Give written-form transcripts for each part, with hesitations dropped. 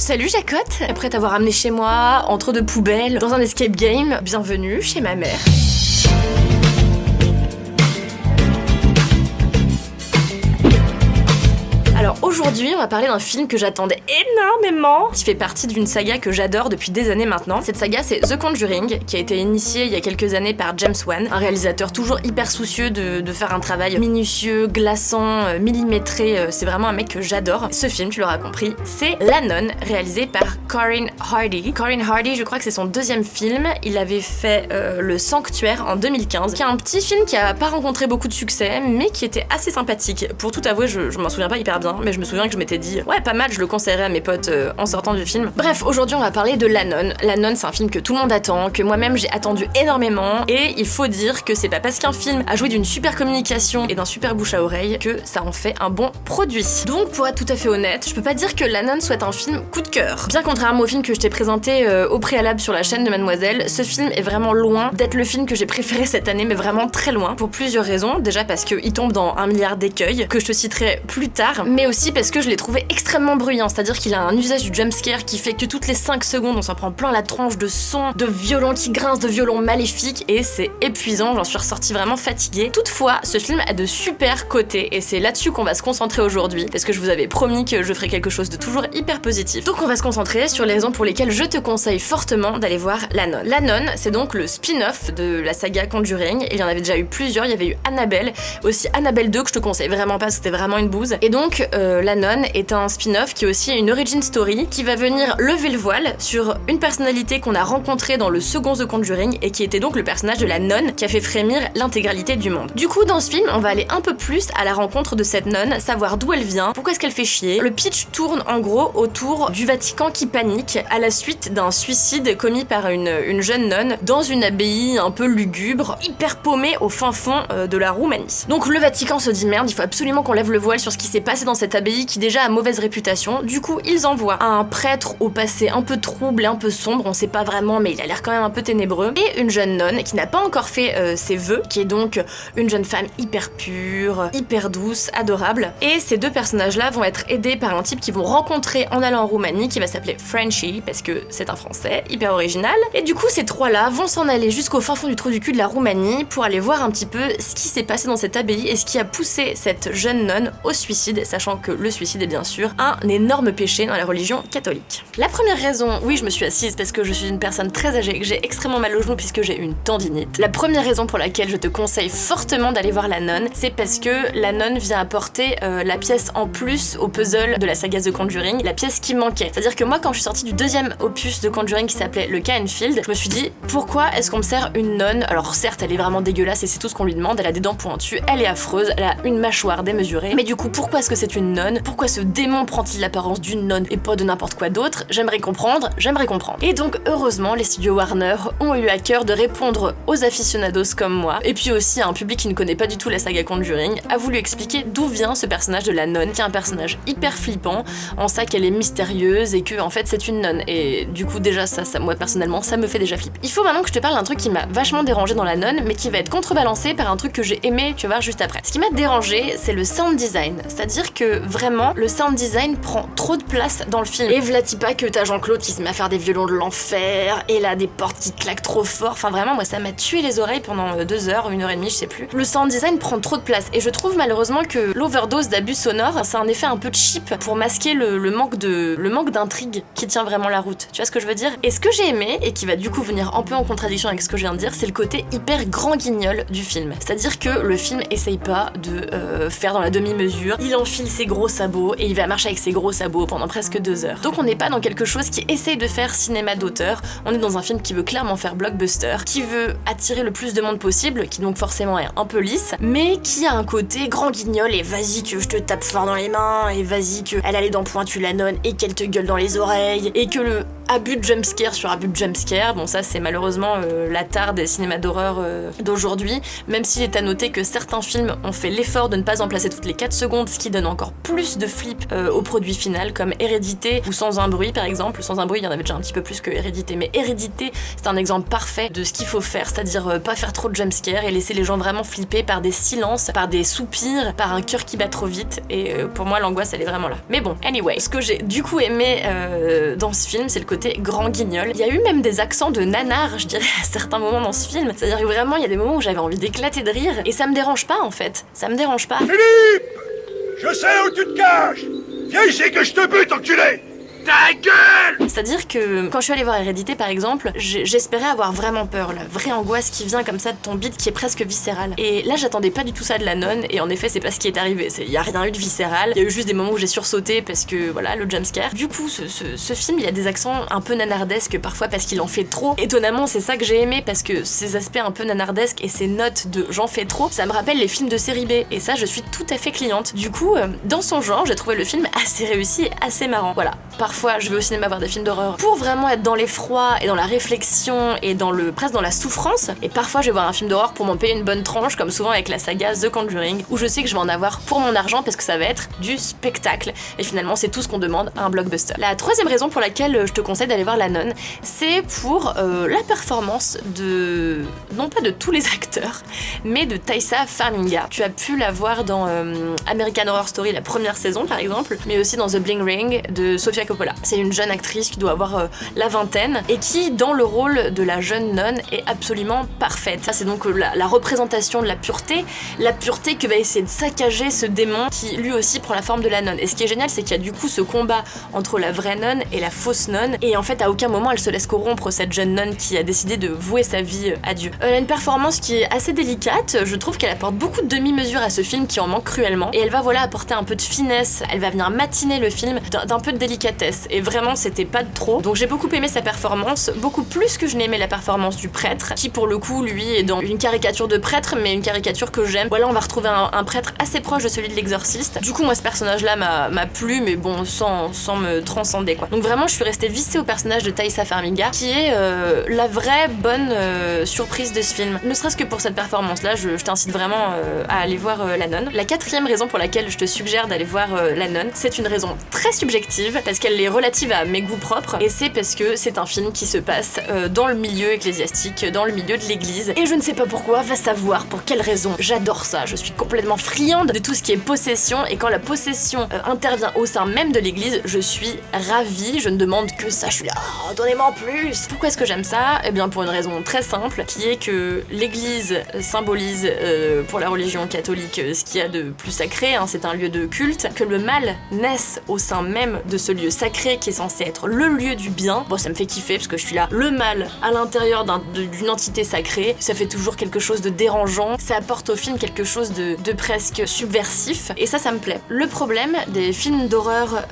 Salut Jacotte, après t'avoir amené chez moi, entre deux poubelles, dans un escape game, bienvenue chez ma mère. Alors aujourd'hui, on va parler d'un film que j'attendais énormément, qui fait partie d'une saga que j'adore depuis des années maintenant. Cette saga, c'est The Conjuring, qui a été initiée il y a quelques années par James Wan, un réalisateur toujours hyper soucieux de faire un travail minutieux, glaçant, millimétré. C'est vraiment un mec que j'adore. Ce film, tu l'auras compris, c'est La Nonne, réalisé par Corinne Hardy. Corinne Hardy, je crois que c'est son deuxième film. Il avait fait Le Sanctuaire en 2015, qui est un petit film qui a pas rencontré beaucoup de succès, mais qui était assez sympathique. Pour tout avouer, je m'en souviens pas hyper bien, mais je me souviens que je m'étais dit ouais, pas mal, je le conseillerais à mes potes en sortant du film. Bref, aujourd'hui on va parler de La Nonne. La Nonne, c'est un film que tout le monde attend, que moi-même j'ai attendu énormément, et il faut dire que c'est pas parce qu'un film a joué d'une super communication et d'un super bouche à oreille que ça en fait un bon produit. Donc pour être tout à fait honnête, je peux pas dire que La Nonne soit un film coup de cœur. Bien contrairement au film que je t'ai présenté au préalable sur la chaîne de Mademoiselle, ce film est vraiment loin d'être le film que j'ai préféré cette année, mais vraiment très loin, pour plusieurs raisons. Déjà parce qu'il tombe dans un milliard d'écueils, que je te citerai plus tard, mais aussi parce que je l'ai trouvé extrêmement bruyant, c'est-à-dire qu'il a un usage du jumpscare qui fait que toutes les 5 secondes on s'en prend plein la tronche de sons, de violons qui grincent, de violons maléfiques, et c'est épuisant, j'en suis ressortie vraiment fatiguée. Toutefois, ce film a de super côtés, et c'est là-dessus qu'on va se concentrer aujourd'hui, parce que je vous avais promis que je ferais quelque chose de toujours hyper positif. Donc on va se concentrer sur les raisons pour lesquelles je te conseille fortement d'aller voir La Nonne. La Nonne, c'est donc le spin-off de la saga Conjuring, il y en avait déjà eu plusieurs, il y avait eu Annabelle, aussi Annabelle 2 que je te conseille vraiment pas, c'était vraiment une bouse, et donc La Nonne est un spin-off qui est aussi une origin story qui va venir lever le voile sur une personnalité qu'on a rencontrée dans le second The Conjuring et qui était donc le personnage de la nonne qui a fait frémir l'intégralité du monde. Du coup, dans ce film, on va aller un peu plus à la rencontre de cette nonne, savoir d'où elle vient, pourquoi est-ce qu'elle fait chier. Le pitch tourne en gros autour du Vatican qui panique à la suite d'un suicide commis par une jeune nonne dans une abbaye un peu lugubre, hyper paumée au fin fond de la Roumanie. Donc le Vatican se dit merde, il faut absolument qu'on lève le voile sur ce qui s'est passé dans cette abbaye qui déjà a mauvaise réputation. Du coup, ils envoient un prêtre au passé un peu trouble et un peu sombre, on sait pas vraiment, mais il a l'air quand même un peu ténébreux, et une jeune nonne qui n'a pas encore fait ses vœux, qui est donc une jeune femme hyper pure, hyper douce, adorable. Et ces deux personnages-là vont être aidés par un type qu'ils vont rencontrer en allant en Roumanie, qui va s'appeler Frenchy, parce que c'est un français, hyper original. Et du coup, ces trois-là vont s'en aller jusqu'au fin fond du trou du cul de la Roumanie pour aller voir un petit peu ce qui s'est passé dans cette abbaye et ce qui a poussé cette jeune nonne au suicide, sachant que le suicide est bien sûr un énorme péché dans la religion catholique. La première raison, oui, je me suis assise parce que je suis une personne très âgée et que j'ai extrêmement mal au genou puisque j'ai une tendinite. La première raison pour laquelle je te conseille fortement d'aller voir La Nonne, c'est parce que La Nonne vient apporter la pièce en plus au puzzle de la saga The Conjuring, la pièce qui manquait. C'est-à-dire que moi, quand je suis sortie du deuxième opus de Conjuring qui s'appelait Le Cas Enfield, je me suis dit, pourquoi est-ce qu'on me sert une nonne? Alors certes, elle est vraiment dégueulasse et c'est tout ce qu'on lui demande, elle a des dents pointues, elle est affreuse, elle a une mâchoire démesurée, mais du coup, pourquoi est-ce que c'est une nonne? Pourquoi ce démon prend-il l'apparence d'une nonne et pas de n'importe quoi d'autre? J'aimerais comprendre. Et donc, heureusement, les studios Warner ont eu à cœur de répondre aux aficionados comme moi, et puis aussi à un public qui ne connaît pas du tout la saga Conjuring, a voulu expliquer d'où vient ce personnage de la nonne, qui est un personnage hyper flippant, en ça qu'elle est mystérieuse et que, en fait, c'est une nonne. Et du coup, déjà, ça, moi, personnellement, ça me fait déjà flipper. Il faut maintenant que je te parle d'un truc qui m'a vachement dérangé dans La Nonne, mais qui va être contrebalancé par un truc que j'ai aimé, tu vas voir juste après. Ce qui m'a dérangé, c'est le sound design. C'est-à-dire que, vraiment, le sound design prend trop de place dans le film. Et v'là pas que t'as Jean-Claude qui se met à faire des violons de l'enfer, et là des portes qui claquent trop fort, enfin vraiment moi ça m'a tué les oreilles pendant 2 heures, 1h30, je sais plus. Le sound design prend trop de place, et je trouve malheureusement que l'overdose d'abus sonores, c'est un effet un peu cheap pour masquer le manque d'intrigue qui tient vraiment la route, tu vois ce que je veux dire? Et ce que j'ai aimé, et qui va du coup venir un peu en contradiction avec ce que je viens de dire, c'est le côté hyper grand guignol du film. C'est-à-dire que le film essaye pas de faire dans la demi-mesure, il enfile ses gros sabots, et il va marcher avec ses gros sabots pendant presque 2 heures. Donc on n'est pas dans quelque chose qui essaye de faire cinéma d'auteur, on est dans un film qui veut clairement faire blockbuster, qui veut attirer le plus de monde possible, qui donc forcément est un peu lisse, mais qui a un côté grand guignol et vas-y que je te tape fort dans les mains, et vas-y que elle a les dents pointues la nonne, et qu'elle te gueule dans les oreilles, et que abus de jumpscare sur abus de jumpscare. Bon, ça c'est malheureusement la tare des cinémas d'horreur d'aujourd'hui, même s'il est à noter que certains films ont fait l'effort de ne pas en placer toutes les 4 secondes, ce qui donne encore plus de flip au produit final, comme Hérédité ou Sans un bruit par exemple. Sans un bruit, il y en avait déjà un petit peu plus que Hérédité, mais Hérédité, c'est un exemple parfait de ce qu'il faut faire, c'est-à-dire pas faire trop de jumpscare et laisser les gens vraiment flipper par des silences, par des soupirs, par un cœur qui bat trop vite, et pour moi l'angoisse elle est vraiment là. Mais bon, anyway, ce que j'ai du coup aimé dans ce film, c'est le côté grand guignol. Il y a eu même des accents de nanar, je dirais, à certains moments dans ce film, c'est-à-dire que vraiment il y a des moments où j'avais envie d'éclater de rire, et ça me dérange pas en fait, ça me dérange pas. Philippe! Je sais où tu te caches! Viens ici que je te bute, enculé! Ta gueule! C'est-à-dire que quand je suis allée voir Hérédité par exemple, j'espérais avoir vraiment peur, la vraie angoisse qui vient comme ça de ton bide qui est presque viscérale. Et là j'attendais pas du tout ça de la nonne, et en effet c'est pas ce qui est arrivé, il y a rien eu de viscéral, il y a eu juste des moments où j'ai sursauté parce que voilà, le jumpscare. Du coup ce film il y a des accents un peu nanardesques parfois parce qu'il en fait trop. Étonnamment c'est ça que j'ai aimé, parce que ces aspects un peu nanardesques et ces notes de j'en fais trop, ça me rappelle les films de série B, et ça je suis tout à fait cliente. Du coup dans son genre j'ai trouvé le film assez réussi et assez marrant. Voilà, parfois je vais au cinéma voir des films d'horreur pour vraiment être dans l'effroi et dans la réflexion et presque dans la souffrance, et parfois je vais voir un film d'horreur pour m'en payer une bonne tranche, comme souvent avec la saga The Conjuring, où je sais que je vais en avoir pour mon argent parce que ça va être du spectacle, et finalement c'est tout ce qu'on demande à un blockbuster. La troisième raison pour laquelle je te conseille d'aller voir La Nonne, c'est pour la performance de, non pas de tous les acteurs, mais de Taissa Farmiga. Tu as pu la voir dans American Horror Story la première saison par exemple, mais aussi dans The Bling Ring de Sofia Coppola. C'est une jeune actrice qui doit avoir la vingtaine et qui, dans le rôle de la jeune nonne, est absolument parfaite. Ça, c'est donc la représentation de la pureté que va essayer de saccager ce démon qui lui aussi prend la forme de la nonne. Et ce qui est génial, c'est qu'il y a du coup ce combat entre la vraie nonne et la fausse nonne, et en fait à aucun moment elle se laisse corrompre, cette jeune nonne qui a décidé de vouer sa vie à Dieu. Elle a une performance qui est assez délicate, je trouve qu'elle apporte beaucoup de demi-mesures à ce film qui en manque cruellement, et elle va voilà apporter un peu de finesse, elle va venir matiner le film d'un peu de délicatesse, et vraiment c'était pas de trop. Donc j'ai beaucoup aimé sa performance, beaucoup plus que je n'aimais la performance du prêtre, qui pour le coup lui est dans une caricature de prêtre, mais une caricature que j'aime. Voilà, on va retrouver un prêtre assez proche de celui de l'exorciste. Du coup moi ce personnage là m'a plu, mais bon sans me transcender quoi. Donc vraiment je suis restée vissée au personnage de Taissa Farmiga, qui est la vraie bonne surprise de ce film. Ne serait-ce que pour cette performance là, je t'incite vraiment à aller voir La Nonne. La quatrième raison pour laquelle je te suggère d'aller voir La Nonne, c'est une raison très subjective, parce qu'elle est relative à mes goûts propres, et c'est parce que c'est un film qui se passe dans le milieu ecclésiastique, dans le milieu de l'église, et je ne sais pas pourquoi, va savoir pour quelle raison. J'adore ça, je suis complètement friande de tout ce qui est possession, et quand la possession intervient au sein même de l'église, je suis ravie, je ne demande que ça, je suis là, oh, donnez-moi en plus. Pourquoi est-ce que j'aime ça? Eh bien pour une raison très simple, qui est que l'église symbolise pour la religion catholique ce qu'il y a de plus sacré, hein, c'est un lieu de culte, que le mal naisse au sein même de ce lieu sacré qui est censé être le lieu du bien. Bon, ça me fait kiffer parce que je suis là, le mal à l'intérieur d'une entité sacrée, ça fait toujours quelque chose de dérangeant, ça apporte au film quelque chose de presque subversif, et ça me plaît. Le problème des films d'horreur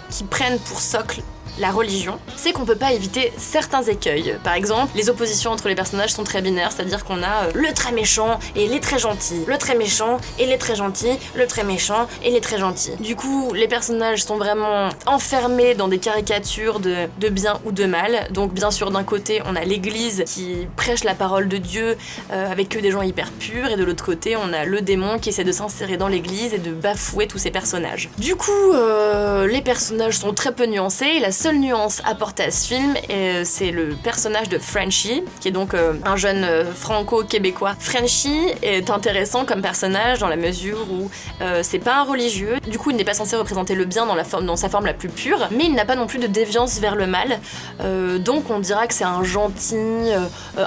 qui prennent pour socle la religion, c'est qu'on peut pas éviter certains écueils. Par exemple, les oppositions entre les personnages sont très binaires, c'est-à-dire qu'on a le très méchant et les très gentils, le très méchant et les très gentils, le très méchant et les très gentils. Du coup, les personnages sont vraiment enfermés dans des caricatures de bien ou de mal. Donc bien sûr, d'un côté, on a l'église qui prêche la parole de Dieu avec que des gens hyper purs, et de l'autre côté, on a le démon qui essaie de s'insérer dans l'église et de bafouer tous ces personnages. Du coup, les personnages sont très peu nuancés, et la seule nuance apportée à ce film, c'est le personnage de Frenchie, qui est donc un jeune franco-québécois. Frenchie est intéressant comme personnage dans la mesure où c'est pas un religieux, du coup il n'est pas censé représenter le bien dans sa forme la plus pure, mais il n'a pas non plus de déviance vers le mal, donc on dira que c'est un gentil,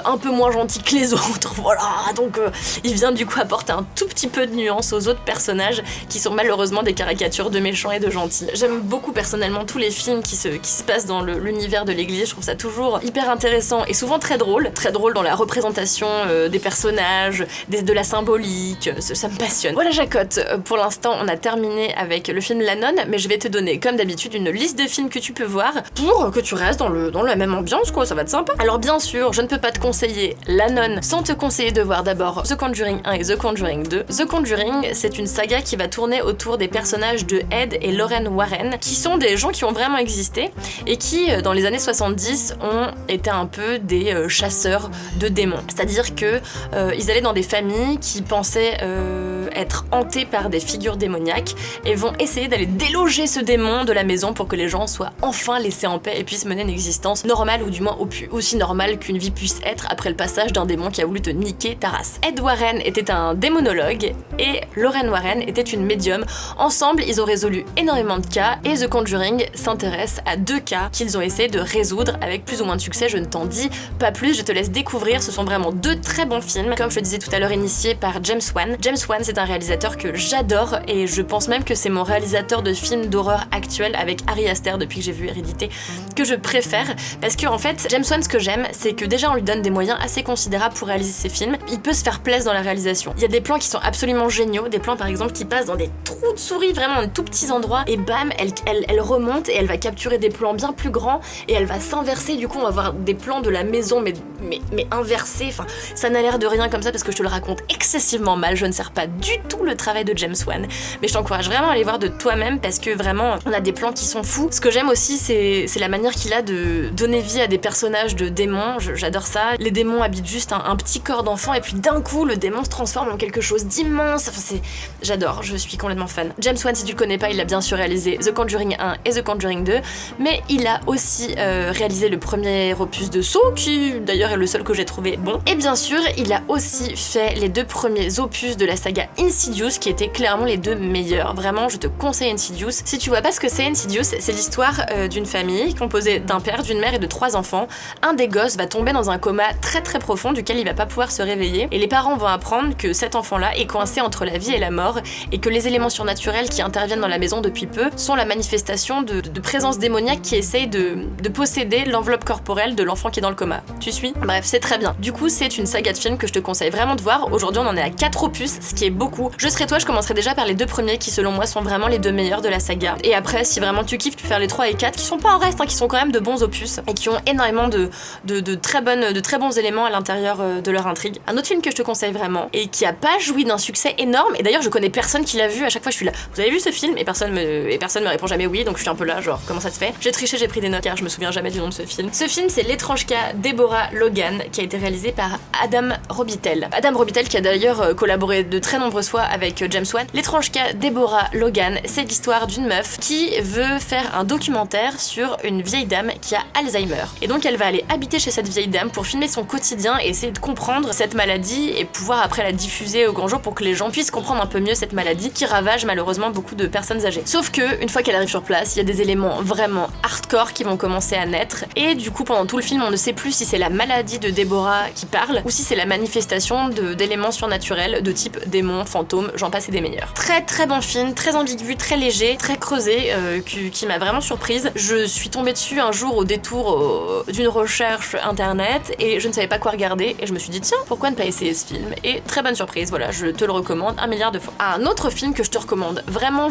un peu moins gentil que les autres, voilà, donc il vient du coup apporter un tout petit peu de nuance aux autres personnages qui sont malheureusement des caricatures de méchants et de gentils. J'aime beaucoup personnellement tous les films qui se passe dans l'univers de l'église, je trouve ça toujours hyper intéressant et souvent très drôle dans la représentation des personnages, de la symbolique, ça me passionne. Voilà Jacotte, pour l'instant on a terminé avec le film La Nonne, mais je vais te donner comme d'habitude une liste de films que tu peux voir pour que tu restes dans la même ambiance quoi, ça va être sympa. Alors bien sûr, je ne peux pas te conseiller La Nonne sans te conseiller de voir d'abord The Conjuring 1 et The Conjuring 2. The Conjuring, c'est une saga qui va tourner autour des personnages de Ed et Lorraine Warren, qui sont des gens qui ont vraiment existé, et qui, dans les années 70, ont été un peu des chasseurs de démons. C'est-à-dire que ils allaient dans des familles qui pensaient être hantées par des figures démoniaques et vont essayer d'aller déloger ce démon de la maison pour que les gens soient enfin laissés en paix et puissent mener une existence normale, ou du moins aussi normale qu'une vie puisse être après le passage d'un démon qui a voulu te niquer ta race. Ed Warren était un démonologue et Lorraine Warren était une médium. Ensemble, ils ont résolu énormément de cas et The Conjuring s'intéresse à 2 cas qu'ils ont essayé de résoudre avec plus ou moins de succès. Je ne t'en dis pas plus, je te laisse découvrir. Ce sont vraiment 2 très bons films, comme je le disais tout à l'heure, initiés par James Wan. James Wan, c'est un réalisateur que j'adore et je pense même que c'est mon réalisateur de films d'horreur actuel, avec Ari Aster depuis que j'ai vu Hérédité, que je préfère, parce que en fait James Wan, ce que j'aime, c'est que déjà on lui donne des moyens assez considérables pour réaliser ses films. Il peut se faire plaisir dans la réalisation. Il y a des plans qui sont absolument géniaux, des plans par exemple qui passent dans des trous de souris, vraiment dans des tout petits endroits, et bam, elle remonte et elle va capturer des plans bien plus grands et elle va s'inverser. Du coup on va avoir des plans de la maison mais inversés. Enfin, ça n'a l'air de rien comme ça parce que je te le raconte excessivement mal. Je ne sers pas du tout le travail de James Wan, mais je t'encourage vraiment à aller voir de toi-même parce que vraiment on a des plans qui sont fous. Ce que j'aime aussi, c'est la manière qu'il a de donner vie à des personnages de démons. J'adore ça. Les démons habitent juste un petit corps d'enfant et puis d'un coup le démon se transforme en quelque chose d'immense. Enfin, j'adore, je suis complètement fan. James Wan, si tu le connais pas, il a bien sûr réalisé The Conjuring 1 et The Conjuring 2, mais il a aussi réalisé le premier opus de Saw, qui d'ailleurs est le seul que j'ai trouvé bon. Et bien sûr, il a aussi fait les 2 premiers opus de la saga Insidious, qui étaient clairement les 2 meilleurs. Vraiment, je te conseille Insidious. Si tu vois pas ce que c'est Insidious, c'est l'histoire d'une famille composée d'un père, d'une mère et de 3 enfants. Un des gosses va tomber dans un coma très très profond duquel il va pas pouvoir se réveiller, et les parents vont apprendre que cet enfant-là est coincé entre la vie et la mort, et que les éléments surnaturels qui interviennent dans la maison depuis peu sont la manifestation de présences démoniaques qui essayent de posséder l'enveloppe corporelle de l'enfant qui est dans le coma. Tu suis? Bref, c'est très bien. Du coup, c'est une saga de films que je te conseille vraiment de voir. Aujourd'hui, on en est à 4 opus, ce qui est beaucoup. Je serais toi, je commencerai déjà par les 2 premiers qui, selon moi, sont vraiment les 2 meilleurs de la saga. Et après, si vraiment tu kiffes, tu peux faire les 3 et 4 qui sont pas en reste, hein, qui sont quand même de bons opus et qui ont énormément de très bons éléments à l'intérieur de leur intrigue. Un autre film que je te conseille vraiment et qui a pas joui d'un succès énorme, et d'ailleurs je connais personne qui l'a vu. À chaque fois je suis là, vous avez vu ce film? Et personne me répond jamais oui, donc je suis un peu là, genre comment ça se fait? J'ai triché, j'ai pris des notes car je me souviens jamais du nom de ce film. Ce film, c'est L'étrange cas Deborah Logan, qui a été réalisé par Adam Robitel. Adam Robitel qui a d'ailleurs collaboré de très nombreuses fois avec James Wan. L'étrange cas Deborah Logan, c'est l'histoire d'une meuf qui veut faire un documentaire sur une vieille dame qui a Alzheimer. Et donc elle va aller habiter chez cette vieille dame pour filmer son quotidien et essayer de comprendre cette maladie et pouvoir après la diffuser au grand jour pour que les gens puissent comprendre un peu mieux cette maladie qui ravage malheureusement beaucoup de personnes âgées. Sauf que, une fois qu'elle arrive sur place, il y a des éléments vraiment hardcore qui vont commencer à naître, et du coup pendant tout le film on ne sait plus si c'est la maladie de Deborah qui parle ou si c'est la manifestation d'éléments surnaturels de type démons, fantômes, j'en passe et des meilleurs. Très très bon film, très ambigu, très léger, très creusé, qui m'a vraiment surprise. Je suis tombée dessus un jour au détour d'une recherche internet et je ne savais pas quoi regarder et je me suis dit tiens, pourquoi ne pas essayer ce film? Et très bonne surprise, voilà, je te le recommande 1 milliard de fois. Un autre film que je te recommande vraiment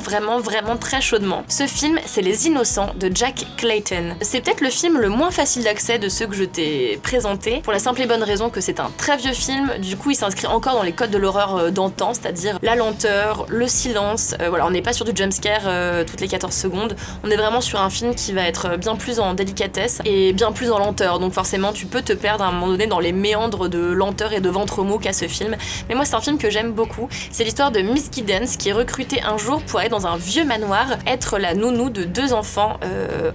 très chaudement, ce film c'est Les Innocents de Jack Clayton. C'est peut-être le film le moins facile d'accès de ceux que je t'ai présentés, pour la simple et bonne raison que c'est un très vieux film. Du coup il s'inscrit encore dans les codes de l'horreur d'antan, c'est-à-dire la lenteur, le silence, voilà, on n'est pas sur du jumpscare toutes les 14 secondes, on est vraiment sur un film qui va être bien plus en délicatesse et bien plus en lenteur, donc forcément tu peux te perdre à un moment donné dans les méandres de lenteur et de ventre mou qu'a ce film. Mais moi c'est un film que j'aime beaucoup, c'est l'histoire de Miss Giddens qui est recrutée un jour pour aller dans un vieux manoir être la nounou de 2 enfants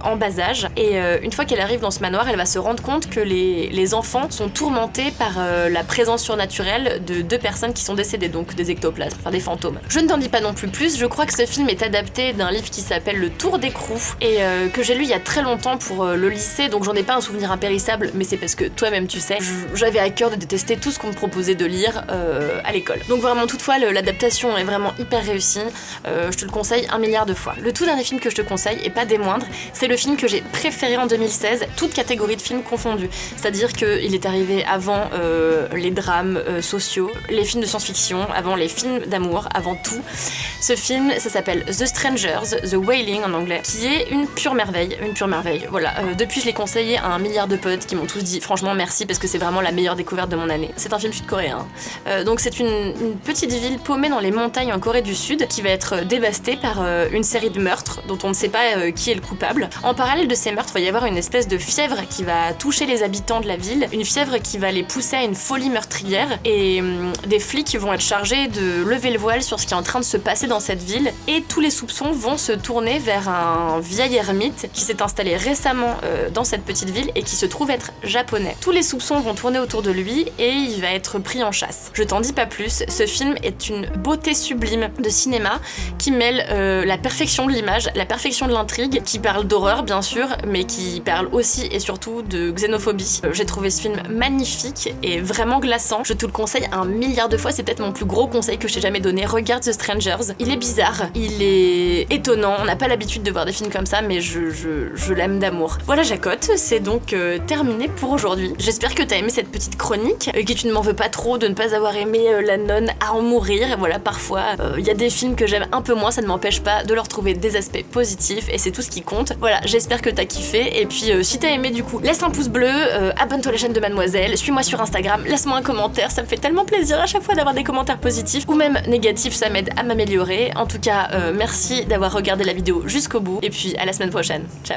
en bas âge, et une fois qu'elle arrive dans ce manoir, elle va se rendre compte que les enfants sont tourmentés par la présence surnaturelle de 2 personnes qui sont décédées, donc des ectoplasmes, enfin des fantômes. Je ne t'en dis pas non plus, je crois que ce film est adapté d'un livre qui s'appelle Le Tour d'écrou et que j'ai lu il y a très longtemps pour le lycée, donc j'en ai pas un souvenir impérissable, mais c'est parce que toi-même tu sais, j'avais à cœur de détester tout ce qu'on me proposait de lire à l'école. Donc vraiment toutefois l'adaptation est vraiment hyper réussie, je te le conseille 1 milliard de fois. Le tout dernier film que je te conseille, et pas des moindres, c'est le film que j'ai préféré en 2016, toute catégorie de films confondus. C'est-à-dire qu'il est arrivé avant les drames sociaux, les films de science-fiction, avant les films d'amour avant tout. Ce film, ça s'appelle The Strangers, The Wailing en anglais, qui est une pure merveille, voilà. Depuis, je l'ai conseillé à un milliard de potes qui m'ont tous dit franchement merci parce que c'est vraiment la meilleure découverte de mon année. C'est un film sud-coréen. Donc c'est une petite ville paumée dans les montagnes en Corée du Sud qui va être dévastée par une série de meurtres dont on ne sait pas qui est le coupable. En parallèle de ces meurtres, il va y avoir une espèce de fièvre qui va toucher les habitants de la ville, une fièvre qui va les pousser à une folie meurtrière et des flics vont être chargés de lever le voile sur ce qui est en train de se passer dans cette ville et tous les soupçons vont se tourner vers un vieil ermite qui s'est installé récemment dans cette petite ville et qui se trouve être japonais. Tous les soupçons vont tourner autour de lui et il va être pris en chasse. Je t'en dis pas plus, ce film est une beauté sublime de cinéma qui mêle la perfection de l'image, la perfection de l'intrigue, qui parle d'horreur bien sûr, mais qui parle aussi et surtout de xénophobie. J'ai trouvé ce film magnifique et vraiment glaçant. Je te le conseille un milliard de fois, c'est peut-être mon plus gros conseil que je t'ai jamais donné. Regarde The Strangers. Il est bizarre, il est étonnant, on n'a pas l'habitude de voir des films comme ça, mais je l'aime d'amour. Voilà Jacotte, c'est donc terminé pour aujourd'hui. J'espère que t'as aimé cette petite chronique, que tu ne m'en veux pas trop de ne pas avoir aimé La Nonne à en mourir. Et voilà, parfois, il y a des films que j'aime un peu moins, ça ne m'empêche pas de leur trouver des aspects positifs et c'est tout ce qui compte. Voilà, j'espère que t'as kiffé et puis si t'as aimé du coup, laisse un pouce bleu, abonne-toi à la chaîne de Mademoiselle, suis-moi sur Instagram, laisse-moi un commentaire, ça me fait tellement plaisir à chaque fois d'avoir des commentaires positifs ou même négatifs, ça m'aide à m'améliorer. En tout cas, merci d'avoir regardé la vidéo jusqu'au bout et puis à la semaine prochaine. Ciao.